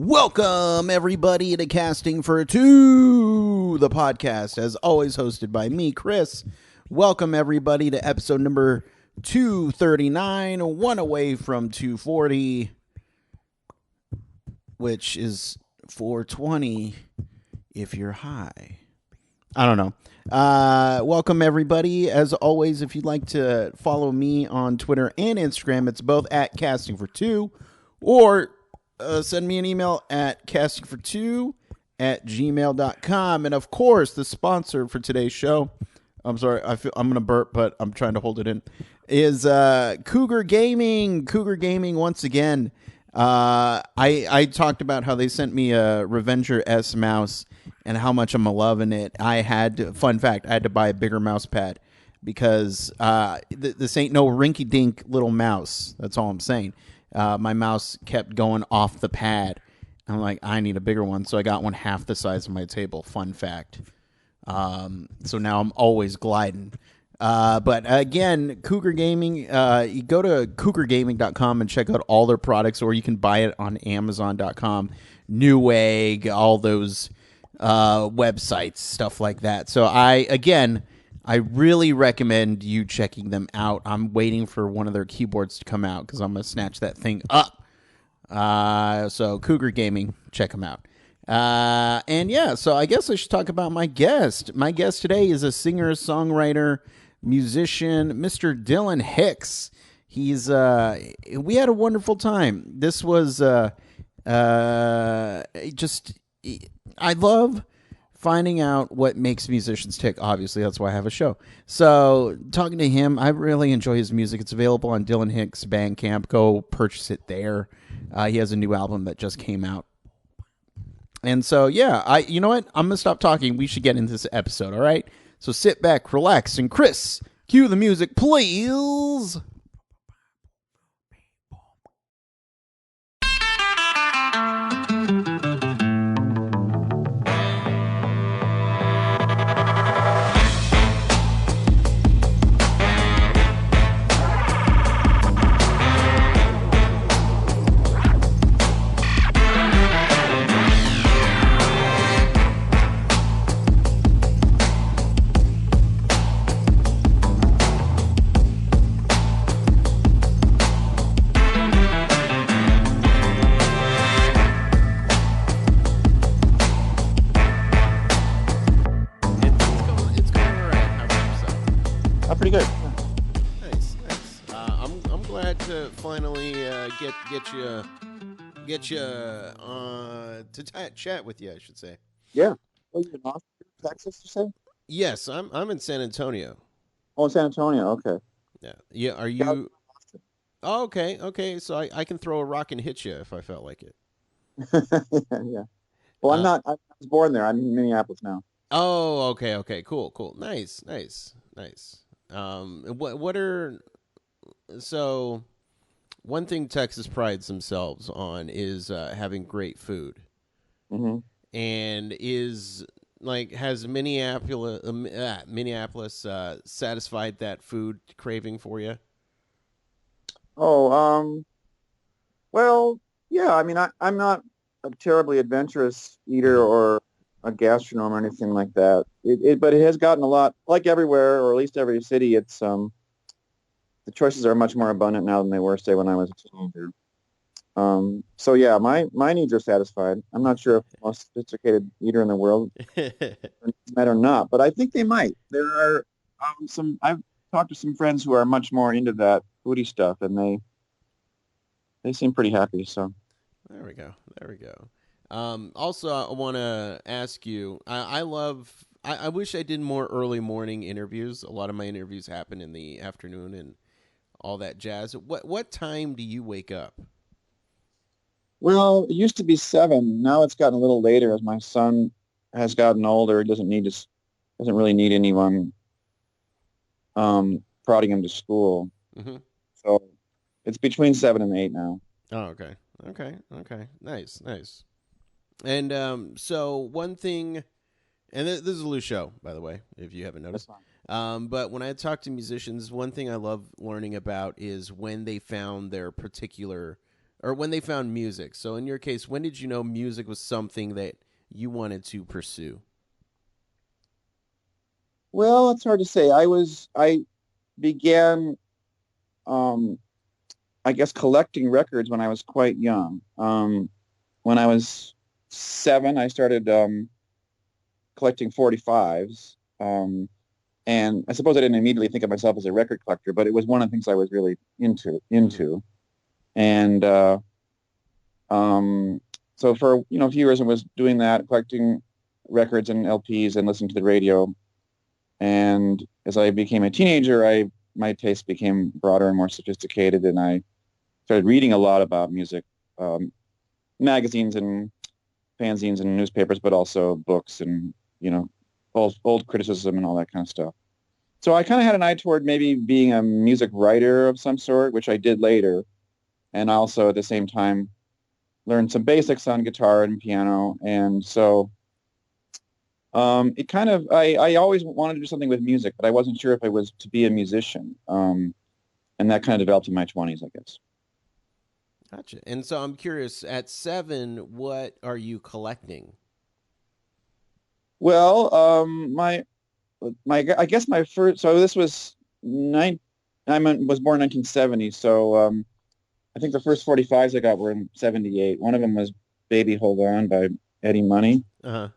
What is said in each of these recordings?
Welcome, everybody, to Casting for Two, the podcast, as always hosted by me, Chris. Welcome, everybody, to episode number 239, one away from 240, which is 420 if you're high. I don't know. Welcome, everybody. As always, if you'd like to follow me on Twitter and Instagram, it's both at Casting for Two, or send me an email at castingfor2@gmail.com. And of course, the sponsor for today's show, I'm sorry, I'm going to burp, but I'm trying to hold it in, is Cougar Gaming. Cougar Gaming, once again. I talked about how they sent me a Revenger S mouse and how much I'm loving it. Fun fact, I had to buy a bigger mouse pad because this ain't no rinky-dink little mouse. That's all I'm saying. My mouse kept going off the pad. I'm like, I need a bigger one, so I got one half the size of my table. Fun fact. So now I'm always gliding. But again, Cougar Gaming, you go to cougargaming.com and check out all their products, or you can buy it on amazon.com, Newegg, all those websites, stuff like that. So I really recommend you checking them out. I'm waiting for one of their keyboards to come out because I'm going to snatch that thing up. So Cougar Gaming, check them out. And yeah, so I guess I should talk about my guest. My guest today is a singer, songwriter, musician, Mr. Dylan Hicks. We had a wonderful time. This was I love finding out what makes musicians tick. Obviously, that's why I have a show. So talking to him, I really enjoy his music. It's available on Dylan Hicks Bandcamp. Go purchase it there. He has a new album that just came out. And so, yeah, you know what? I'm going to stop talking. We should get into this episode, all right? So sit back, relax, and Chris, cue the music, please. Pretty good. Nice. I'm glad to finally get you to chat with you, I should say. Yeah. Oh, you're in Austin, Texas, you say? Yes, I'm in San Antonio. Oh, in San Antonio. Okay. Yeah. Are you? Oh, okay. So I can throw a rock and hit you if I felt like it. Yeah. Well, I'm not. I was born there. I'm in Minneapolis now. Oh, okay. Cool. Nice. So one thing Texas prides themselves on is having great food. Mm-hmm. And has Minneapolis satisfied that food craving for you? Oh, well, yeah. I mean, I'm not a terribly adventurous eater or a gastronome or anything like that. But it has gotten a lot, like everywhere, or at least every city. It's the choices are much more abundant now than they were, say, when I was a teenager. So yeah, my needs are satisfied. I'm not sure if the most sophisticated eater in the world might or not, but I think they might. There are I've talked to some friends who are much more into that foodie stuff, and they seem pretty happy. So there we go. Also, I want to ask you, I wish I did more early morning interviews. A lot of my interviews happen in the afternoon and all that jazz. What time do you wake up? Well, it used to be 7. Now it's gotten a little later as my son has gotten older. He doesn't really need anyone prodding him to school. Mm-hmm. So it's between 7 and 8 now. Oh, okay. Nice. And so one thing, and this is a loose show, by the way, if you haven't noticed. But when I talk to musicians, one thing I love learning about is when they found their particular or when they found music. So in your case, when did you know music was something that you wanted to pursue? Well, it's hard to say. I began, um, I guess, collecting records when I was quite young. When I was 7, I started collecting 45s. And I suppose I didn't immediately think of myself as a record collector, but it was one of the things I was really Mm-hmm. into. And um, so for a few years I was doing that, collecting records and LPs and listening to the radio. And as I became a teenager, I my taste became broader and more sophisticated, and I started reading a lot about music, um, magazines and fanzines and newspapers, but also books and old criticism and all that kind of stuff. So I kind of had an eye toward maybe being a music writer of some sort, which I did later, and also at the same time learned some basics on guitar and piano. And so it kind of I always wanted to do something with music, but I wasn't sure if I was to be a musician. And that kind of developed in my 20s, I guess. Gotcha. And so I'm curious, at 7, what are you collecting? Well, my I guess my first so this was nine was born in 1970, so I think the first 45s I got were in 78. One of them was Baby Hold On by Eddie Money. Uh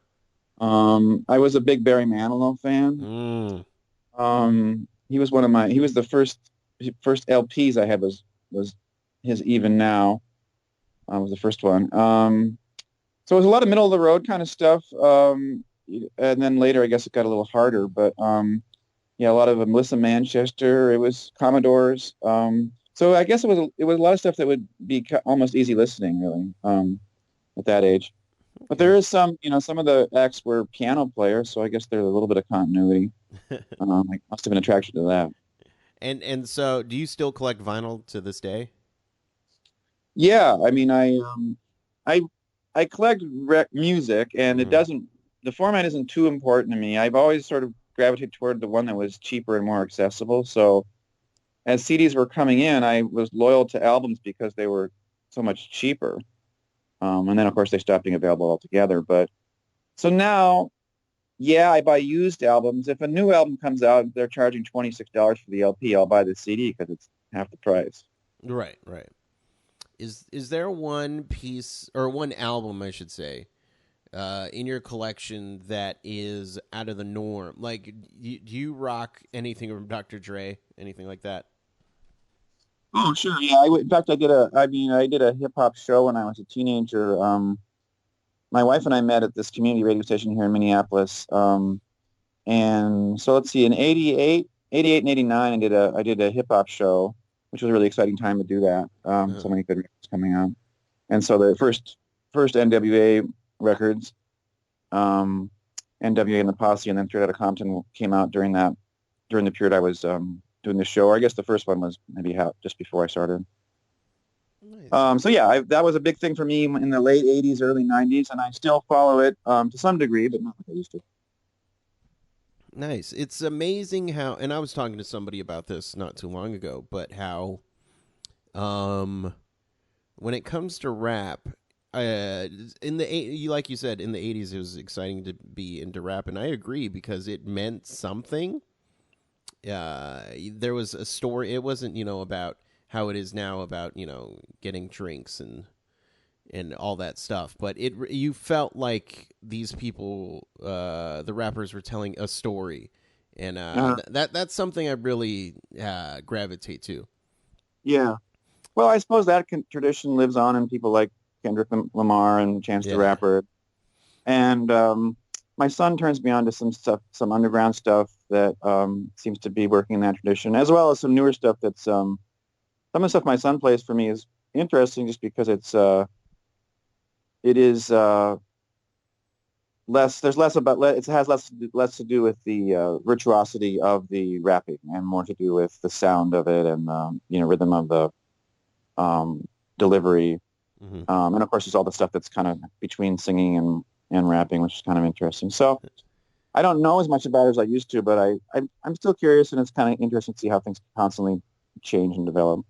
huh. I was a big Barry Manilow fan. Mm. He was the first LPs I had was his Even Now, was the first one. So it was a lot of middle of the road kind of stuff. And then later, I guess it got a little harder, but yeah, a lot of Melissa Manchester. It was Commodores. So I guess it was a lot of stuff that would be almost easy listening, really, at that age. But Okay. there is some of the acts were piano players, so I guess there's a little bit of continuity. I must have been attracted to that. And so, do you still collect vinyl to this day? Yeah, I mean, I I collect music, and it Mm-hmm. doesn't the format isn't too important to me. I've always sort of gravitated toward the one that was cheaper and more accessible. So as CDs were coming in, I was loyal to albums because they were so much cheaper. And then of course they stopped being available altogether. But so now, yeah, I buy used albums. If a new album comes out, they're charging $26 for the LP. I'll buy the CD because it's half the price. Right, right. Is there one piece or one album, I should say, in your collection that is out of the norm? Like, do you rock anything from Dr. Dre, anything like that? Oh, sure. Yeah, in fact, I did a hip hop show when I was a teenager. My wife and I met at this community radio station here in Minneapolis. And so let's see, in 88 and 89, I did a hip hop show, which was a really exciting time to do that. Uh-huh. So many good records coming out. And so the first NWA records, um, NWA and the Posse, and then Straight Outta Compton came out during the period I was doing the show. Or I guess the first one was maybe just before I started. Nice. So yeah, that was a big thing for me in the late '80s, early '90s, and I still follow it to some degree, but not like I used to. Nice. It's amazing how, and I was talking to somebody about this not too long ago, but how, um, when it comes to rap, in like you said, in the '80s, it was exciting to be into rap, and I agree because it meant something. There was a story. It wasn't, about how it is now about getting drinks and all that stuff. But you felt like these people, the rappers, were telling a story, and Uh, that's something I really gravitate to. yeah. Well, I suppose that tradition lives on in people like Kendrick Lamar and Chance the Yeah. Rapper. And my son turns me on to some stuff, some underground stuff that seems to be working in that tradition, as well as some newer stuff that's some of the stuff my son plays for me is interesting just because it is less there's less about it has less to do with the virtuosity of the rapping and more to do with the sound of it and rhythm of the delivery. Hmm. And of course, there's all the stuff that's kind of between singing and rapping, which is kind of interesting. So I don't know as much about it as I used to, but I'm still curious, and it's kind of interesting to see how things constantly change and develop.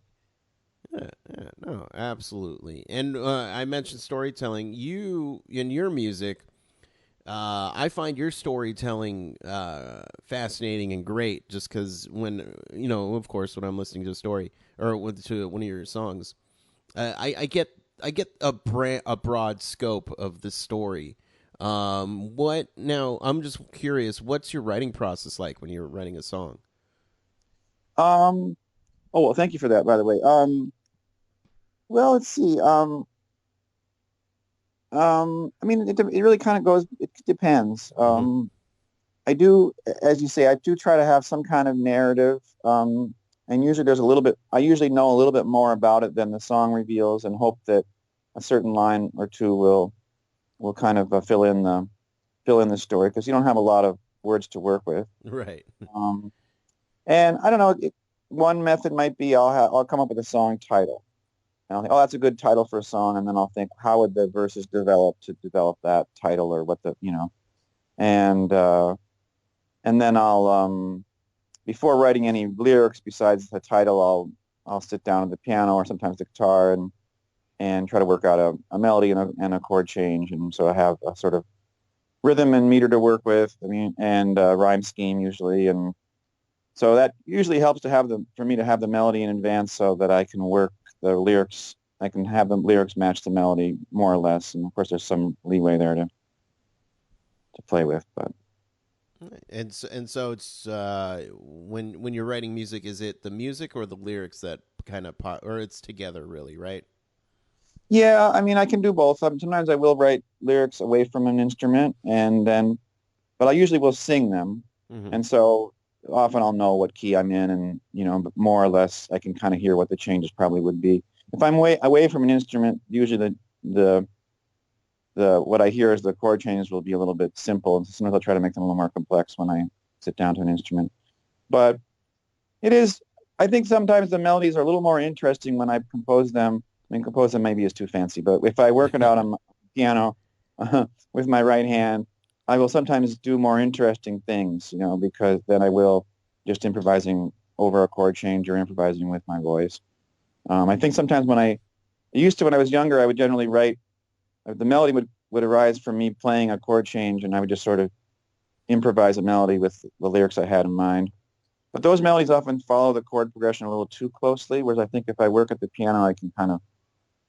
No, absolutely. And I mentioned storytelling. You in your music, I find your storytelling fascinating and great. Just because when of course, when I'm listening to a story or to one of your songs, I get a broad scope of the story. What now? I'm just curious. What's your writing process like when you're writing a song? Um, oh, well, thank you for that, by the way. Well, let's see. I mean, it really kind of goes, it depends. Hmm. I do, as you say, I do try to have some kind of narrative. And usually I usually know a little bit more about it than the song reveals and hope that a certain line or two will kind of fill in the story because you don't have a lot of words to work with. Right. Um, and I don't know, one method might be I'll come up with a song title. And I'll think, oh, that's a good title for a song. And then I'll think, how would the verses develop to develop that title or and, uh, and then before writing any lyrics besides the title, I'll sit down at the piano or sometimes the guitar and try to work out a melody and a chord change. And so I have a sort of rhythm and meter to work with. I mean, and rhyme scheme usually. And so that usually helps for me to have the melody in advance so that I can work the lyrics. I can have the lyrics match the melody more or less. And of course, there's some leeway there to play with. But And so it's when you're writing music, is it the music or the lyrics that kind of or it's together really, right? yeah, I mean, I can do both. Sometimes I will write lyrics away from an instrument, but I usually will sing them, Hmm. and so often I'll know what key I'm in, and but more or less I can kind of hear what the changes probably would be. If I'm away from an instrument, usually the what I hear is the chord changes will be a little bit simple, and sometimes I'll try to make them a little more complex when I sit down to an instrument. But it is, I think sometimes the melodies are a little more interesting when I compose them. I mean, compose them maybe is too fancy, but if I work it out on my piano with my right hand, I will sometimes do more interesting things, because then I will just improvising over a chord change or improvising with my voice. I think sometimes when I was younger, I would generally write, the melody would arise from me playing a chord change, and I would just sort of improvise a melody with the lyrics I had in mind. But those melodies often follow the chord progression a little too closely, whereas I think if I work at the piano, I can kind of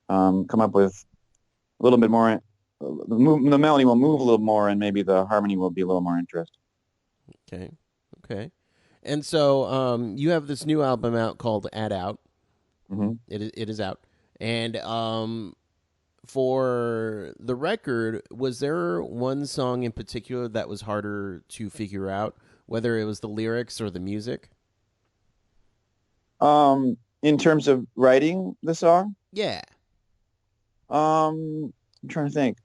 come up with a little bit more. The melody will move a little more, and maybe the harmony will be a little more interesting. Okay. Okay. And so you have this new album out called "Add Out." Hmm. It is out, and for the record, was there one song in particular that was harder to figure out, whether it was the lyrics or the music? In terms of writing the song, Yeah. I'm trying to think.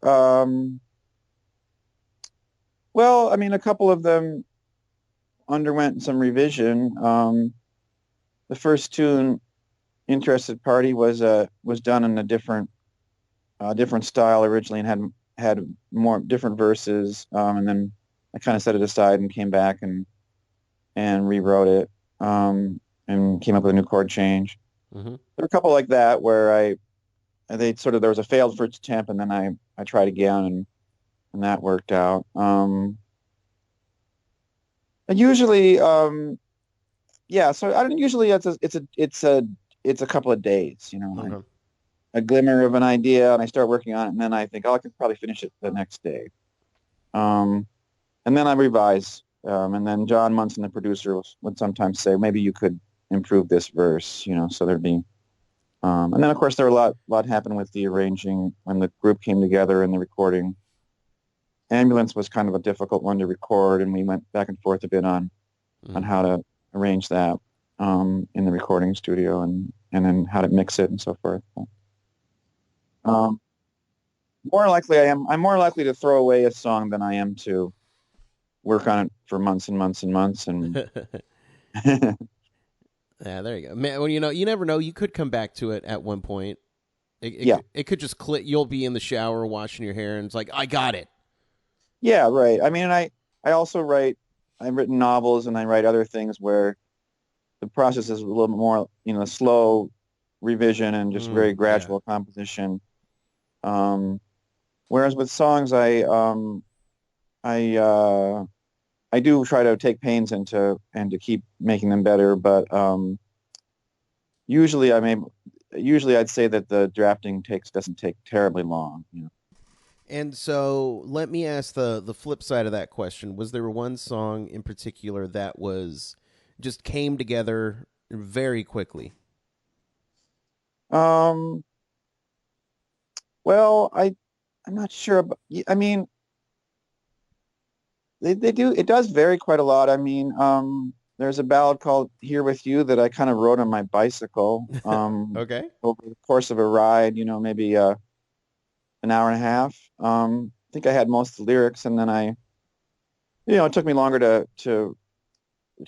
Well, I mean, a couple of them underwent some revision. The first tune, "Interested Party," was done in a different style originally and had more different verses. And then I kind of set it aside and came back and rewrote it and came up with a new chord change. Hmm. There were a couple like that where there was a failed first attempt and then I tried again and that worked out. And usually, yeah. So I don't usually it's a couple of days. Okay. A glimmer of an idea and I start working on it and then I think, oh, I could probably finish it the next day. Um, and then I revise. And then John Munson, the producer, would sometimes say, maybe you could improve this verse, so there'd be, and then of course there were a lot happened with the arranging when the group came together and the recording. Ambulance was kind of a difficult one to record and we went back and forth a bit on Hmm. how to arrange that in the recording studio and then how to mix it and so forth. Um, I'm more likely to throw away a song than I am to work on it for months and months and months and Yeah, there you go, man. Well, you never know. You could come back to it at one point. yeah. It could just click. You'll be in the shower washing your hair, and it's like, I got it. Yeah, right. I mean, I also I've written novels and I write other things where the process is a little more, slow revision and just very Yeah. gradual composition. Whereas with songs, I I do try to take pains and to keep making them better, but usually usually I'd say that the drafting doesn't take terribly long. You know. And so let me ask the flip side of that question. Was there one song in particular that was just came together very quickly? Um, well, I'm not sure, but I mean, they do it does vary quite a lot. I mean, there's a ballad called "Here with You" that I kind of wrote on my bicycle Okay. over the course of a ride. You know, maybe an hour and a half. I think I had most of the lyrics, and then it took me longer to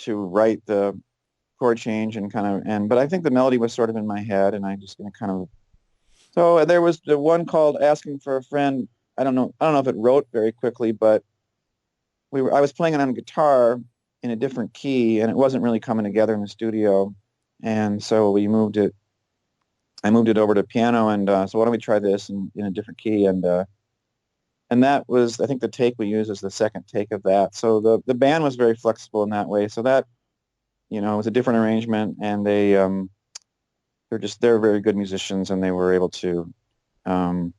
write the chord change and but I think the melody was sort of in my head, and I just kind of. So there was the one called "Asking for a Friend." I don't know if it wrote very quickly, but I was playing it on guitar in a different key, and it wasn't really coming together in the studio, and so I moved it over to piano, and so why don't we try this in a different key, and that was, I think, the take we used as the second take of that. So the band was very flexible in that way. So that, it was a different arrangement, and they're very good musicians, and they were able to um,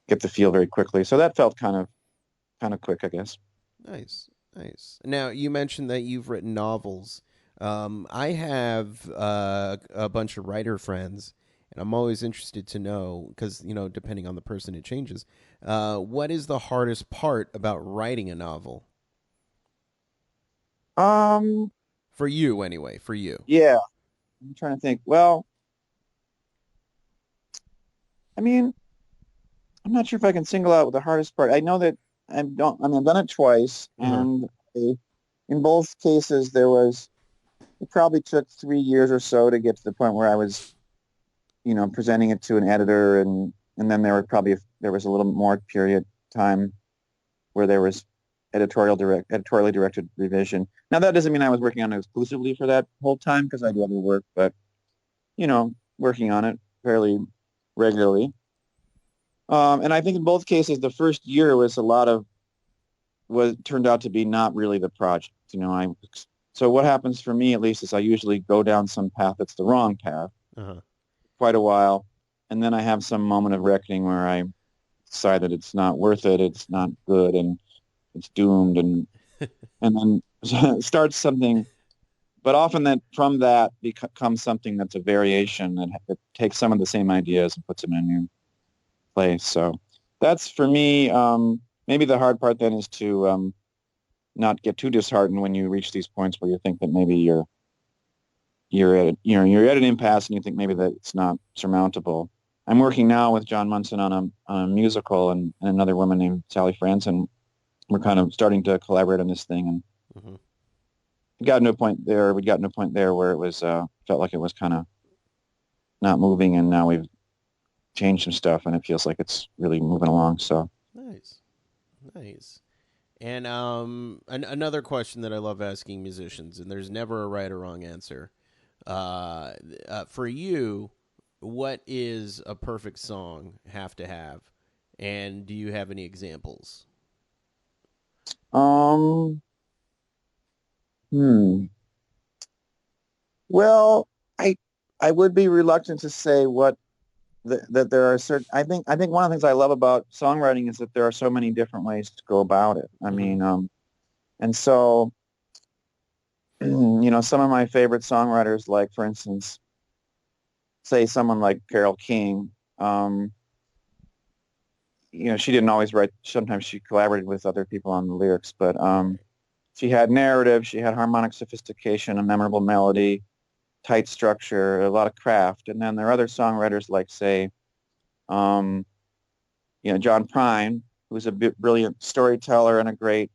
get the feel very quickly. So that felt kind of quick, I guess. Nice, nice. Now you mentioned that you've written novels. I have a bunch of writer friends, and I'm always interested to know because depending on the person, it changes. What is the hardest part about writing a novel Um, for you, anyway? For you. yeah, I'm trying to think. Well, I mean, I'm not sure if I can single out the hardest part. I know that I've done it twice, Uh-huh. and in both cases, it probably took 3 years or so to get to the point where I was, presenting it to an editor, and then there was a little more period time where there was editorially directed revision. Now that doesn't mean I was working on it exclusively for that whole time because I do other work, but working on it fairly regularly. And I think in both cases, the first year was a lot of was turned out to be not really the project. So what happens for me at least is I usually go down some path that's the wrong path Uh-huh. quite a while, and then I have some moment of reckoning where I decide that it's not worth it, it's not good, and it's doomed, and then starts something. But often that from that becomes something that's a variation that takes some of the same ideas and puts them in a new place. So that's for me. Maybe the hard part then is to not get too disheartened when you reach these points where you think that maybe you're at an impasse and you think maybe that it's not surmountable. I'm working now with John Munson on a musical and another woman named Sally Franson. We're kind of starting to collaborate on this thing, and Hmm. we got to a point there. Where it was felt like it was kind of not moving, and now we've changed some stuff, and it feels like it's really moving along. So, Nice, nice. And another question that I love asking musicians, and there's never a right or wrong answer. For you, what is a perfect song have to have, and do you have any examples? um, hmm. Well, I I would be reluctant to say that there are certain. I think one of the things I love about songwriting is that there are so many different ways to go about it. I Hmm. mean, and so some of my favorite songwriters, like for instance, say someone like Carole King. Um, she didn't always write. Sometimes she collaborated with other people on the lyrics, but Right. she had narrative, she had harmonic sophistication, a memorable melody, tight structure, a lot of craft. And then there are other songwriters like, say, um, John Prine, who's a brilliant storyteller and a great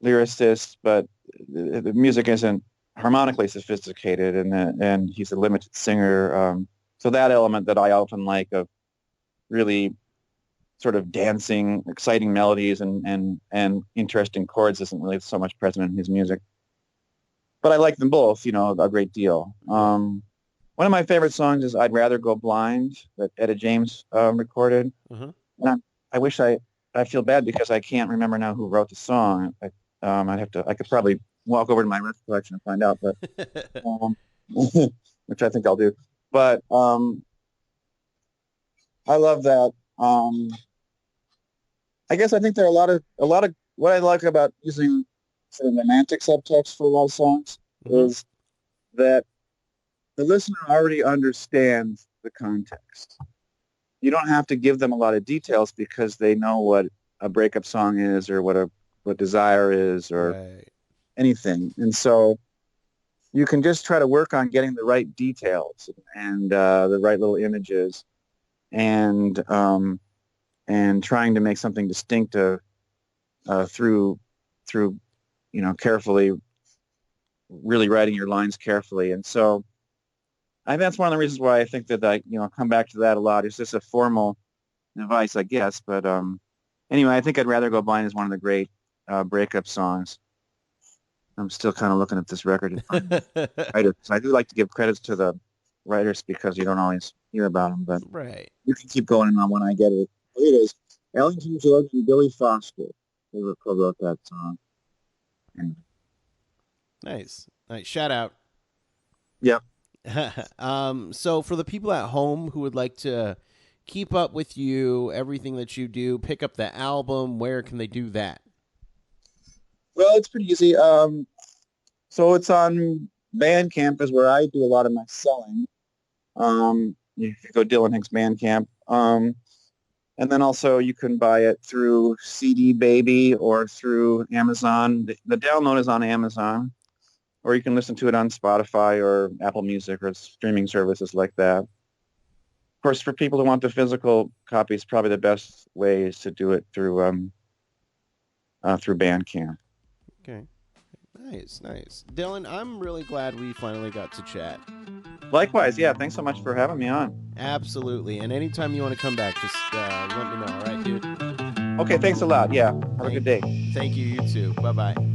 lyricist, but the music isn't harmonically sophisticated, and he's a limited singer. So that element that I often like of really sort of dancing, exciting melodies and interesting chords isn't really so much present in his music. But I like them both, a great deal. Yeah. One of my favorite songs is "I'd Rather Go Blind" that Etta James recorded. Uh-huh. And I wish I feel bad because I can't remember now who wrote the song. I could probably walk over to my record collection and find out, but um, which I think I'll do. But I love that. I guess I think there are a lot of what I like about using sort of romantic subtext for a lot of songs Mhm. is that the listener already understands the context. You don't have to give them a lot of details because they know what a breakup song is or what desire is or Right. anything. And so you can just try to work on getting the right details and the right little images and trying to make something distinctive through carefully, really writing your lines carefully. And so I think that's one of the reasons why I think that I come back to that a lot. It's just a formal device, I guess. But anyway, I think "I'd Rather Go Blind" is one of the great breakup songs. I'm still kind of looking at this record to find writers. I do like to give credits to the writers because you don't always hear about them, but Right. you can keep going on when I get it. Here it is. Ellington George and Billy Foster co-wrote that song. And, Nice. Nice. Shout out. yep. So for the people at home who would like to keep up with you, everything that you do, pick up the album, where can they do that? Well, it's pretty easy. So it's on Bandcamp is where I do a lot of my selling. You can go Dylan Hicks Bandcamp. And then also you can buy it through CD Baby or through Amazon. The download is on Amazon, or you can listen to it on Spotify or Apple Music or streaming services like that. Of course, for people who want the physical copies, probably the best way is to do it through Bandcamp. Okay. Nice, nice. Dylan, I'm really glad we finally got to chat. Likewise, yeah. Thanks so much for having me on. Absolutely. And anytime you want to come back, just let me know. All right, dude? Okay, thanks a lot. Yeah. Have a good day. Thank you. You too. Bye-bye.